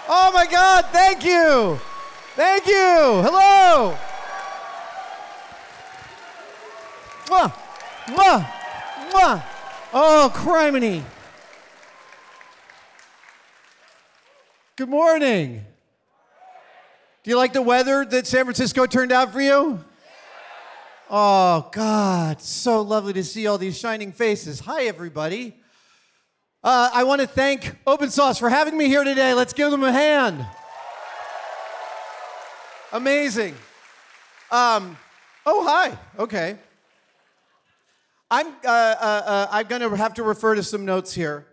Oh my God, thank you. Thank you. Hello. Mwah, mwah, mwah. Oh, criminy. Good morning. Do you like the weather that San Francisco turned out for you? Oh, God, so lovely to see all these shining faces. Hi, everybody. I want to thank OpenSauce for having me here today. Let's give them a hand. Amazing. Oh, hi. Okay. I'm going to have to refer to some notes here.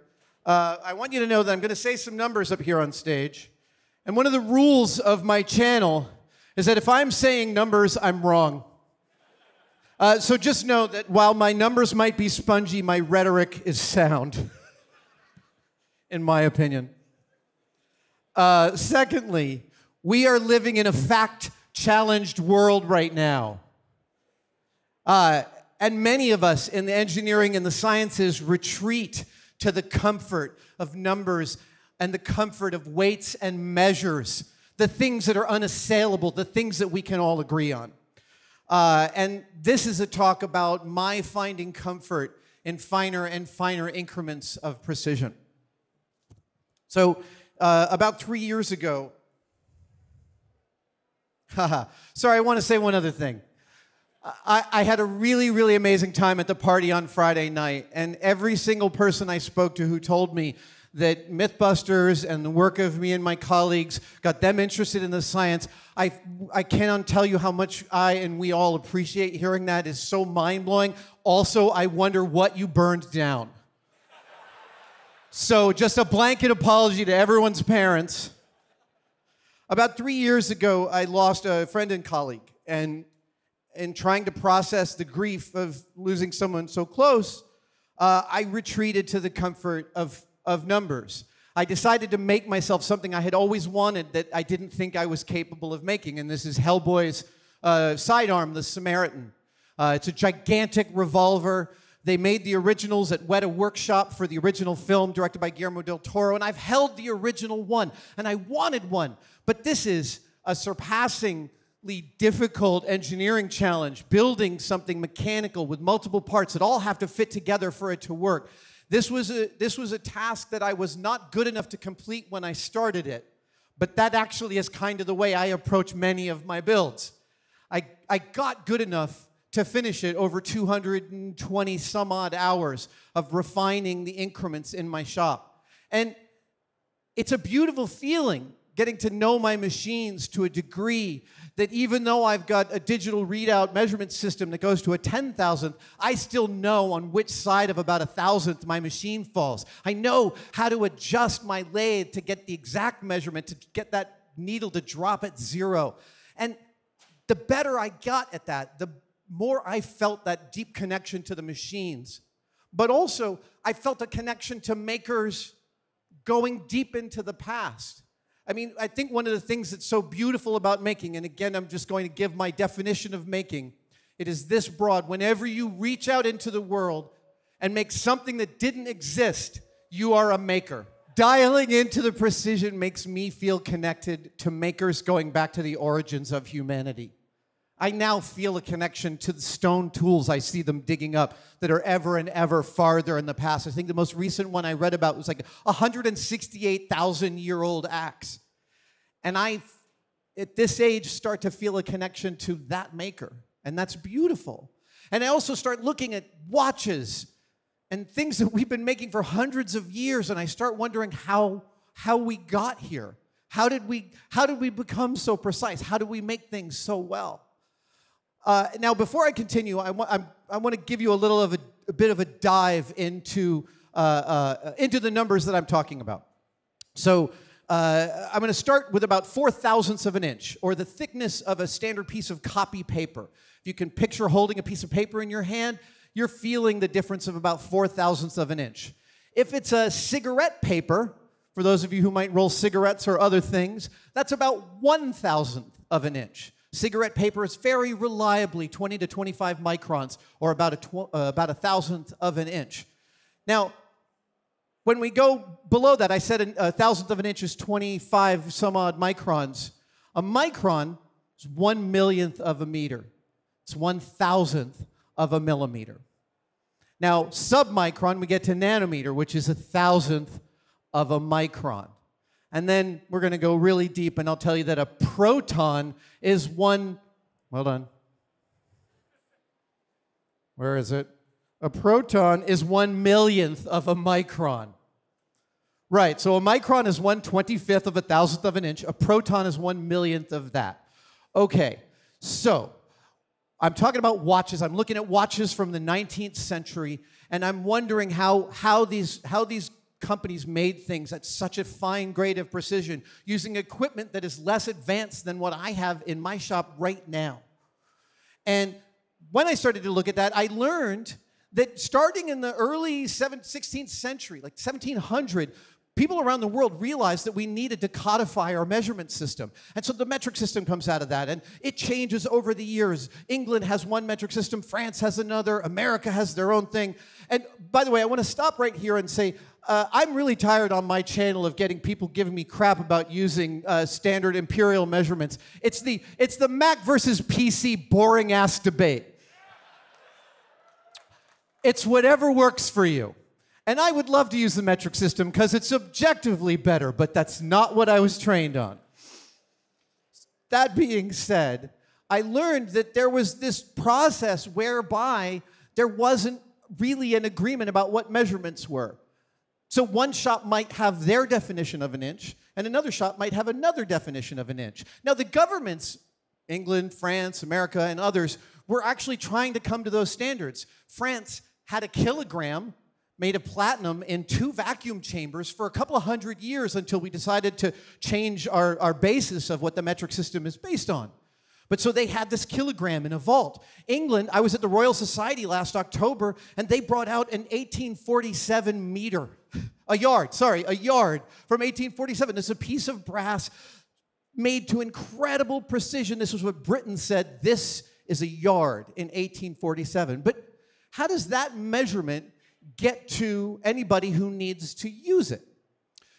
I want you to know that I'm going to say some numbers up here on stage. And one of the rules of my channel is that if I'm saying numbers, I'm wrong. So just know that while my numbers might be spongy, my rhetoric is sound, in my opinion. Secondly, we are living in a fact-challenged world right now. And many of us in the engineering and the sciences retreat to the comfort of numbers and the comfort of weights and measures, the things that are unassailable, the things that we can all agree on. And this is a talk about my finding comfort in finer and finer increments of precision. So about 3 years ago, sorry, I want to say one other thing. I had a really, really amazing time at the party on Friday night, and every single person I spoke to who told me that Mythbusters and the work of me and my colleagues got them interested in the science, I cannot tell you how much I and we all appreciate hearing that. It's so mind-blowing. Also, I wonder what you burned down. So just a blanket apology to everyone's parents. About 3 years ago, I lost a friend and colleague, and in trying to process the grief of losing someone so close, I retreated to the comfort of numbers. I decided to make myself something I had always wanted that I didn't think I was capable of making, and this is Hellboy's sidearm, the Samaritan. It's a gigantic revolver. They made the originals at Weta Workshop for the original film directed by Guillermo del Toro, and I've held the original one, and I wanted one. But this is a surpassingly difficult engineering challenge, building something mechanical with multiple parts that all have to fit together for it to work. This was a task that I was not good enough to complete when I started it, but that actually is kind of the way I approach many of my builds. I got good enough to finish it over 220 some odd hours of refining the increments in my shop. And it's a beautiful feeling getting to know my machines to a degree that even though I've got a digital readout measurement system that goes to a 10,000th, I still know on which side of about 1,000th my machine falls. I know how to adjust my lathe to get the exact measurement, to get that needle to drop at 0. And the better I got at that, the more I felt that deep connection to the machines. But also, I felt a connection to makers going deep into the past. I mean, I think one of the things that's so beautiful about making, and again, I'm just going to give my definition of making, it is this broad. Whenever you reach out into the world and make something that didn't exist, you are a maker. Dialing into the precision makes me feel connected to makers going back to the origins of humanity. I now feel a connection to the stone tools I see them digging up that are ever and ever farther in the past. I think the most recent one I read about was like a 168,000-year-old axe. And I, at this age, start to feel a connection to that maker. And that's beautiful. And I also start looking at watches and things that we've been making for hundreds of years, and I start wondering how we got here. How did we become so precise? How do we make things so well? Now, before I continue, I want to give you a bit of a dive into the numbers that I'm talking about. So I'm going to start with about 4/1000ths of an inch, or the thickness of a standard piece of copy paper. If you can picture holding a piece of paper in your hand, you're feeling the difference of about 4/1000ths of an inch. If it's a cigarette paper, for those of you who might roll cigarettes or other things, that's about 1/1000th of an inch. Cigarette paper is very reliably 20 to 25 microns, or about 1/1000th of an inch. Now, When we go below that, I said a thousandth of an inch is 25 some odd microns. A micron is 1/1,000,000th of a meter. It's 1,000th of a millimeter. Now, submicron, we get to nanometer, which is 1,000th of a micron. And then we're going to go really deep, and I'll tell you that a proton is hold on. Where is it? A proton is 1/1,000,000th of a micron. Right, so a micron is 1/25th of a thousandth of an inch. A proton is 1/1,000,000th of that. Okay, so I'm talking about watches. I'm looking at watches from the 19th century, and I'm wondering how these companies made things at such a fine grade of precision using equipment that is less advanced than what I have in my shop right now. And when I started to look at that, I learned that starting in the early 16th century, like 1700, people around the world realized that we needed to codify our measurement system. And so the metric system comes out of that, and it changes over the years. England has one metric system, France has another, America has their own thing. And by the way, I want to stop right here and say, I'm really tired on my channel of getting people giving me crap about using standard imperial measurements. It's the Mac versus PC boring-ass debate. It's whatever works for you. And I would love to use the metric system because it's objectively better, but that's not what I was trained on. That being said, I learned that there was this process whereby there wasn't really an agreement about what measurements were. So one shop might have their definition of an inch, and another shop might have another definition of an inch. Now, the governments, England, France, America, and others, were actually trying to come to those standards. France had a kilogram made of platinum in 2 vacuum chambers for a couple of 100 years until we decided to change our basis of what the metric system is based on. But so they had this kilogram in a vault. England, I was at the Royal Society last October, and they brought out an 1847 meter. A yard from 1847. It's a piece of brass made to incredible precision. This was what Britain said, this is a yard in 1847. But how does that measurement get to anybody who needs to use it?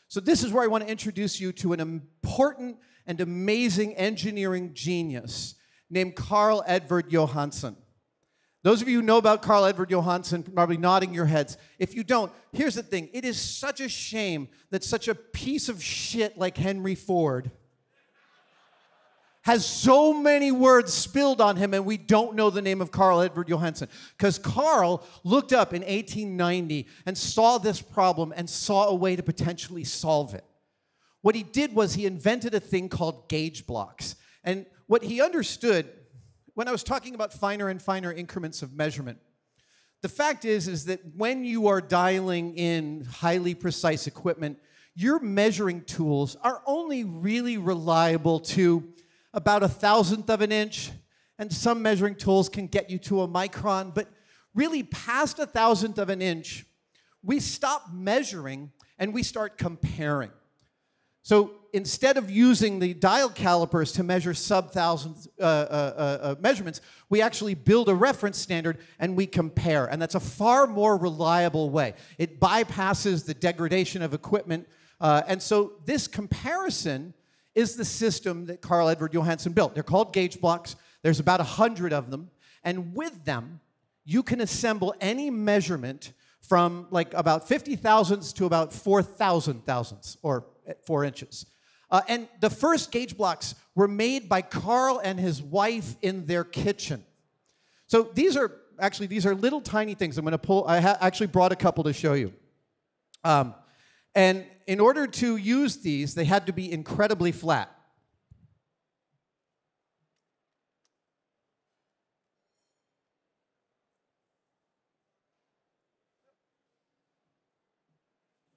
So this is where I want to introduce you to an important and amazing engineering genius named Carl Edvard Johansson. Those of you who know about Carl Edvard Johansson probably nodding your heads. If you don't, here's the thing. It is such a shame that such a piece of shit like Henry Ford has so many words spilled on him, and we don't know the name of Carl Edvard Johansson. Because Carl looked up in 1890 and saw this problem and saw a way to potentially solve it. What he did was he invented a thing called gauge blocks. And what he understood, when I was talking about finer and finer increments of measurement, the fact is that when you are dialing in highly precise equipment, your measuring tools are only really reliable to about 1,000th of an inch, and some measuring tools can get you to a micron, but really past 1,000th of an inch, we stop measuring and we start comparing. So instead of using the dial calipers to measure sub-thousandth measurements, we actually build a reference standard and we compare, and that's a far more reliable way. It bypasses the degradation of equipment, and so this comparison is the system that Carl Edvard Johansson built. They're called gauge blocks. There's about 100 of them. And with them, you can assemble any measurement from like about 50 thousandths to about 4,000 thousandths, or 4 inches. And the first gauge blocks were made by Carl and his wife in their kitchen. So these are little tiny things. I'm going to pull. I actually brought a couple to show you. And in order to use these, they had to be incredibly flat.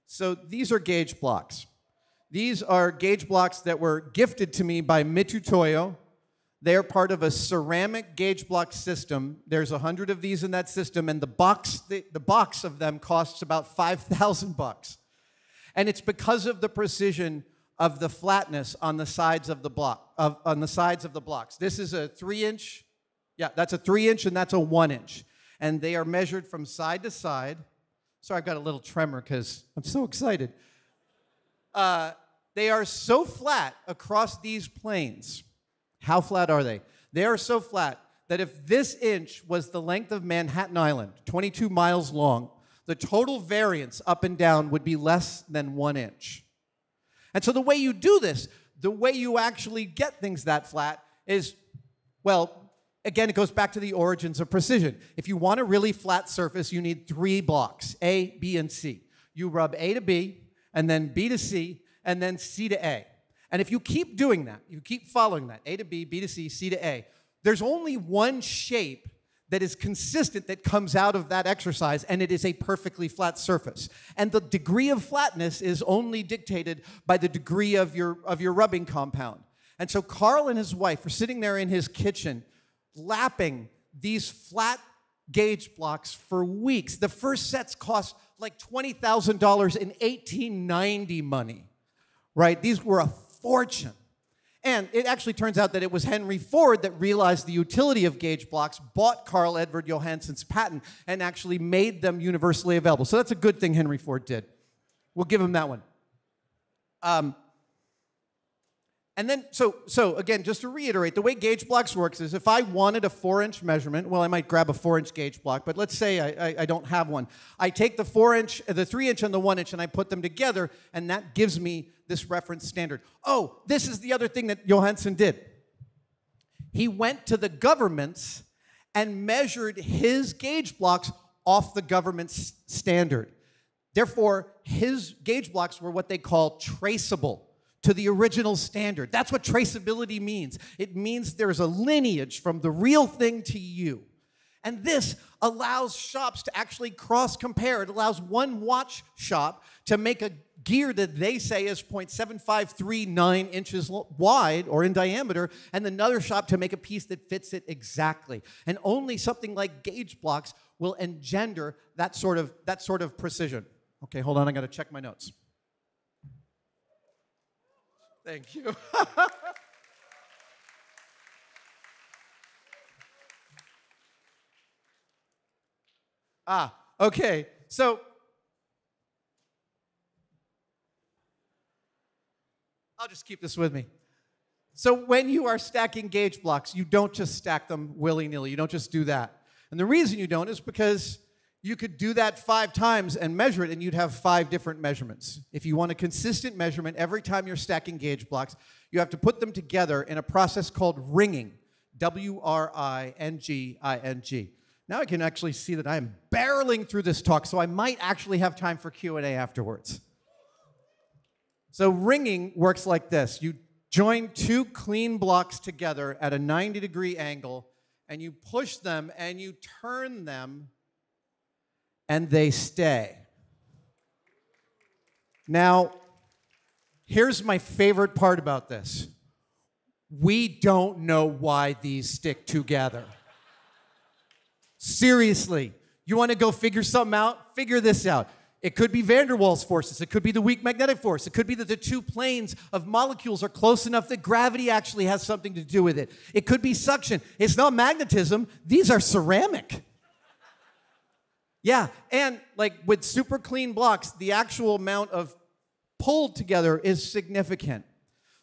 So these are gauge blocks. These are gauge blocks that were gifted to me by Mitutoyo. They're part of a ceramic gauge block system. There's 100 of these in that system, and the box of them costs about $5,000. And it's because of the precision of the flatness on the sides of the block, on the sides of the blocks. This is a 3-inch. Yeah, that's a 3-inch, and that's a 1-inch. And they are measured from side to side. Sorry, I've got a little tremor because I'm so excited. They are so flat across these planes. How flat are they? They are so flat that if this inch was the length of Manhattan Island, 22 miles long, the total variance up and down would be less than 1 inch. And so the way you do this, the way you actually get things that flat is, well, again, it goes back to the origins of precision. If you want a really flat surface, you need 3 blocks, A, B, and C. You rub A to B, and then B to C, and then C to A. And if you keep doing that, you keep following that, A to B, B to C, C to A, there's only one shape that is consistent that comes out of that exercise, and it is a perfectly flat surface. And the degree of flatness is only dictated by the degree of your rubbing compound. And so Carl and his wife are sitting there in his kitchen lapping these flat gauge blocks for weeks. The first sets cost like $20,000 in 1890 money. Right? These were a fortune. And it actually turns out that it was Henry Ford that realized the utility of gauge blocks, bought Carl Edward Johansson's patent, and actually made them universally available. So that's a good thing Henry Ford did. We'll give him that one. And then, so again, just to reiterate, the way gauge blocks works is if I wanted a 4-inch measurement, well, I might grab a 4-inch gauge block, but let's say I don't have one. I take the 4-inch, the 3-inch, and the 1-inch, and I put them together, and that gives me this reference standard. Oh, this is the other thing that Johansson did. He went to the governments and measured his gauge blocks off the government's standard. Therefore, his gauge blocks were what they call traceable to the original standard. That's what traceability means. It means there's a lineage from the real thing to you. And this allows shops to actually cross-compare. It allows one watch shop to make a gear that they say is 0.7539 inches wide or in diameter, and another shop to make a piece that fits it exactly. And only something like gauge blocks will engender that sort of precision. Okay, hold on, I gotta check my notes. Thank you. Okay. So, I'll just keep this with me. So when you are stacking gauge blocks, you don't just stack them willy-nilly. You don't just do that. And the reason you don't is because you could do that 5 times and measure it, and you'd have 5 different measurements. If you want a consistent measurement every time you're stacking gauge blocks, you have to put them together in a process called ringing, W-R-I-N-G-I-N-G. Now I can actually see that I am barreling through this talk, so I might actually have time for Q&A afterwards. So ringing works like this. You join 2 clean blocks together at a 90-degree angle, and you push them and you turn them, and they stay. Now, here's my favorite part about this. We don't know why these stick together. Seriously, you want to go figure something out? Figure this out. It could be van der Waals forces. It could be the weak magnetic force. It could be that the 2 planes of molecules are close enough that gravity actually has something to do with it. It could be suction. It's not magnetism. These are ceramic. Yeah, and like with super clean blocks, the actual amount of pulled together is significant.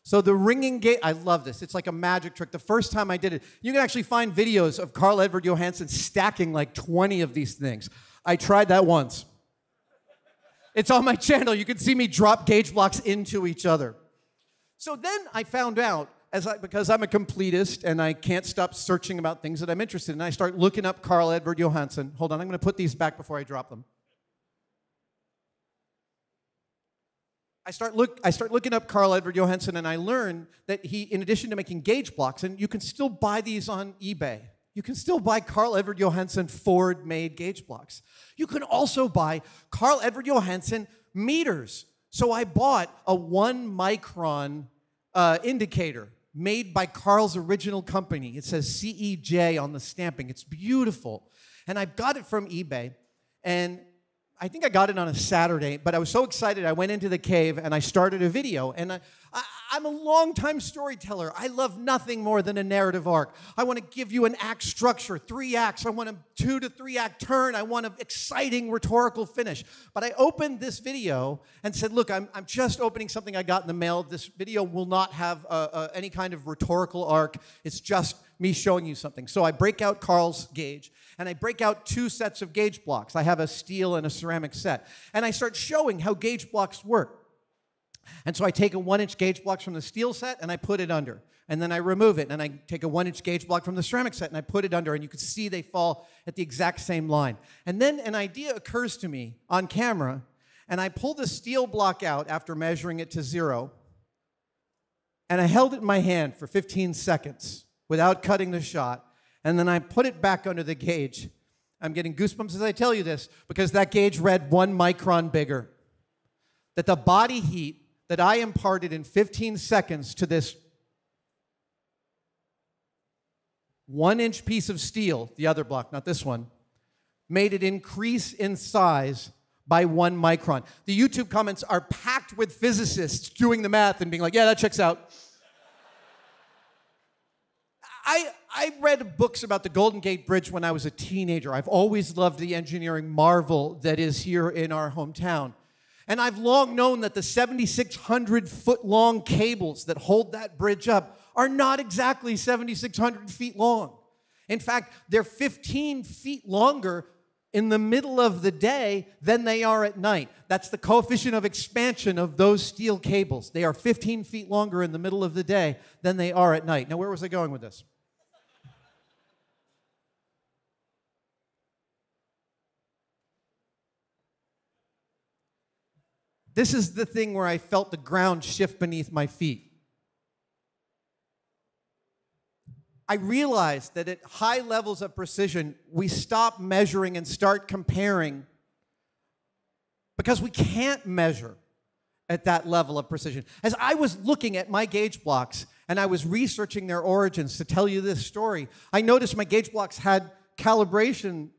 So the ringing gauge, I love this. It's like a magic trick. The first time I did it, you can actually find videos of Carl Edward Johansson stacking like 20 of these things. I tried that once. It's on my channel. You can see me drop gauge blocks into each other. So then I found out, because I'm a completist and I can't stop searching about things that I'm interested in, I start looking up Carl Edward Johansson. Hold on, I'm going to put these back before I drop them. I start looking up Carl Edward Johansson, and I learn that he, in addition to making gauge blocks, and you can still buy these on eBay. You can still buy Carl Edward Johansson Ford-made gauge blocks. You can also buy Carl Edward Johansson meters. So I bought a 1-micron indicator made by Carl's original company. It says CEJ on the stamping. It's beautiful. And I got it from eBay, and I think I got it on a Saturday, but I was so excited I went into the cave and I started a video. And I I'm a longtime storyteller. I love nothing more than a narrative arc. I want to give you an act structure, 3 acts. I want a 2 to 3 act turn. I want an exciting rhetorical finish. But I opened this video and said, look, I'm just opening something I got in the mail. This video will not have any kind of rhetorical arc. It's just me showing you something. So I break out Carl's gauge, and I break out 2 sets of gauge blocks. I have a steel and a ceramic set. And I start showing how gauge blocks work. And so I take a 1-inch gauge block from the steel set and I put it under. And then I remove it and I take a 1-inch gauge block from the ceramic set and I put it under. And you can see they fall at the exact same line. And then an idea occurs to me on camera, and I pull the steel block out after measuring it to 0. And I held it in my hand for 15 seconds without cutting the shot. And then I put it back under the gauge. I'm getting goosebumps as I tell you this because that gauge read 1 micron bigger. That the body heat that I imparted in 15 seconds to this 1-inch piece of steel, the other block, not this one, made it increase in size by 1 micron. The YouTube comments are packed with physicists doing the math and being like, yeah, that checks out. I read books about the Golden Gate Bridge when I was a teenager. I've always loved the engineering marvel that is here in our hometown. And I've long known that the 7,600-foot-long cables that hold that bridge up are not exactly 7,600 feet long. In fact, they're 15 feet longer in the middle of the day than they are at night. That's the coefficient of expansion of those steel cables. They are 15 feet longer in the middle of the day than they are at night. Now, where was I going with this? This is the thing where I felt the ground shift beneath my feet. I realized that at high levels of precision, we stop measuring and start comparing because we can't measure at that level of precision. As I was looking at my gauge blocks and I was researching their origins to tell you this story, I noticed my gauge blocks had calibration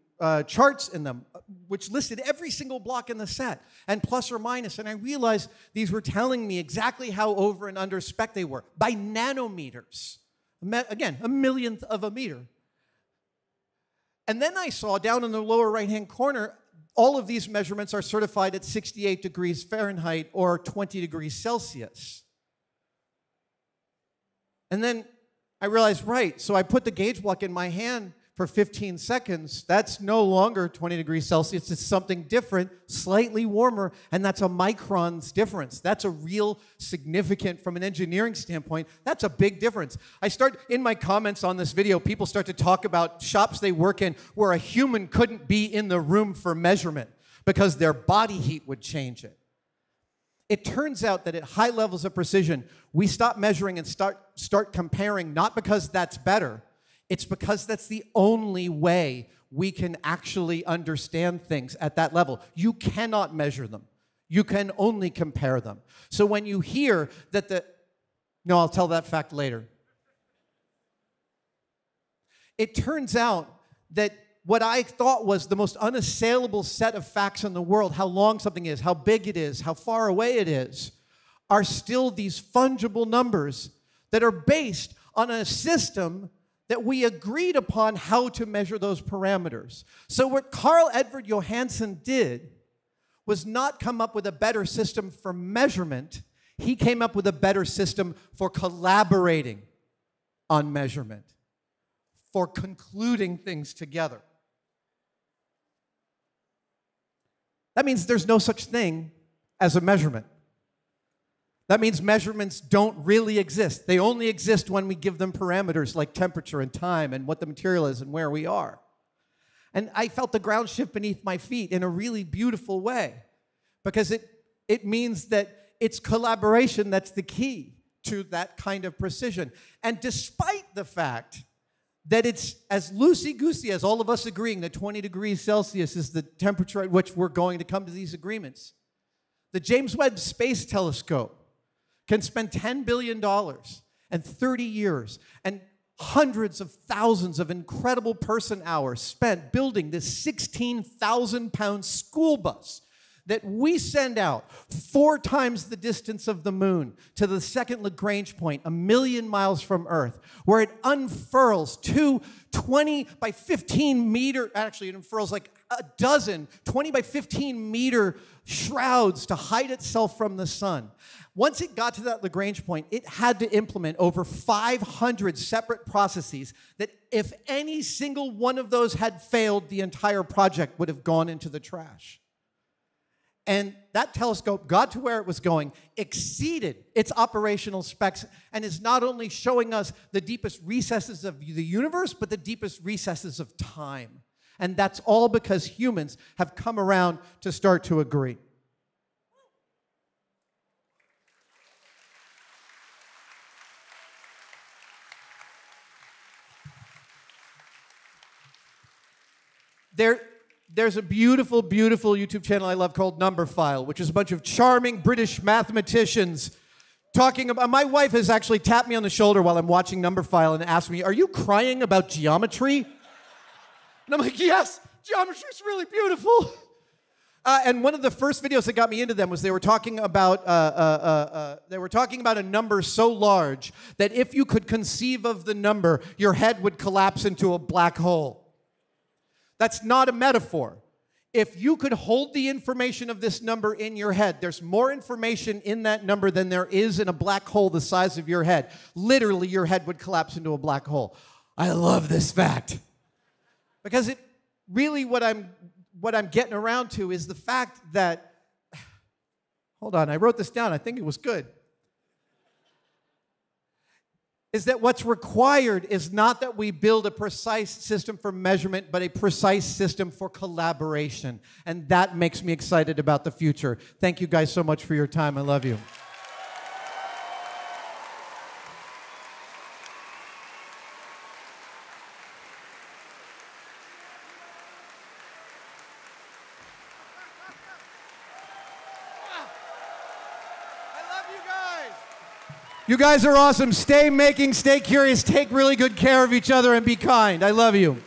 charts in them, which listed every single block in the set, and plus or minus. And I realized these were telling me exactly how over and under spec they were, by nanometers. Again, a millionth of a meter. And then I saw down in the lower right-hand corner, all of these measurements are certified at 68 degrees Fahrenheit or 20 degrees Celsius. And then I realized, right, so I put the gauge block in my hand for 15 seconds. That's no longer 20 degrees Celsius. It's something different, slightly warmer, and that's a micron's difference. That's a real significant, from an engineering standpoint, that's a big difference. I start, in my comments on this video, people start to talk about shops they work in where a human couldn't be in the room for measurement because their body heat would change it. It turns out that at high levels of precision, we stop measuring and start comparing, not because that's better. It's because that's the only way we can actually understand things at that level. You cannot measure them. You can only compare them. So when you hear that no, I'll tell that fact later. It turns out that what I thought was the most unassailable set of facts in the world, how long something is, how big it is, how far away it is, are still these fungible numbers that are based on a system that we agreed upon how to measure those parameters. So what Carl Edvard Johansen did was not come up with a better system for measurement. He came up with a better system for collaborating on measurement, for concluding things together. That means there's no such thing as a measurement. That means measurements don't really exist. They only exist when we give them parameters like temperature and time and what the material is and where we are. And I felt the ground shift beneath my feet in a really beautiful way because it means that it's collaboration that's the key to that kind of precision. And despite the fact that it's as loosey-goosey as all of us agreeing that 20 degrees Celsius is the temperature at which we're going to come to these agreements, the James Webb Space Telescope can spend $10 billion and 30 years and hundreds of thousands of incredible person hours spent building this 16,000-pound school bus that we send out 4 times the distance of the moon to the second Lagrange point, 1 million miles from Earth, where it unfurls 2 20 by 15 meter, actually it unfurls like a dozen 20 by 15 meter shrouds to hide itself from the sun. Once it got to that Lagrange point, it had to implement over 500 separate processes that if any single one of those had failed, the entire project would have gone into the trash. And that telescope got to where it was going, exceeded its operational specs, and is not only showing us the deepest recesses of the universe, but the deepest recesses of time. And that's all because humans have come around to start to agree. There's a beautiful, beautiful YouTube channel I love called Numberphile, which is a bunch of charming British mathematicians talking about... My wife has actually tapped me on the shoulder while I'm watching Numberphile and asked me, "Are you crying about geometry?" And I'm like, yes, geometry's really beautiful. And one of the first videos that got me into them was they were talking about a number so large that if you could conceive of the number, your head would collapse into a black hole. That's not a metaphor. If you could hold the information of this number in your head, there's more information in that number than there is in a black hole the size of your head. Literally, your head would collapse into a black hole. I love this fact. Because it really, what I'm getting around to is the fact that, hold on, I wrote this down, I think it was good. Is that what's required is not that we build a precise system for measurement, but a precise system for collaboration. And that makes me excited about the future. Thank you guys so much for your time. I love you. You guys are awesome. Stay making, stay curious, take really good care of each other, and be kind. I love you.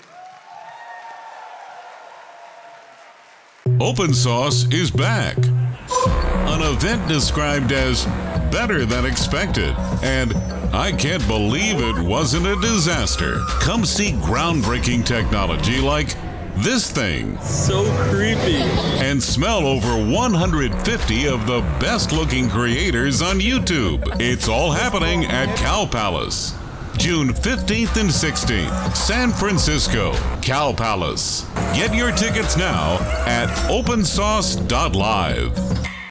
Open Sauce is back. An event described as better than expected, and I can't believe it wasn't a disaster. Come see groundbreaking technology like this thing. So creepy. And smell over 150 of the best-looking creators on YouTube. It's all happening at Cow Palace. June 15th and 16th, San Francisco, Cow Palace. Get your tickets now at opensauce.live.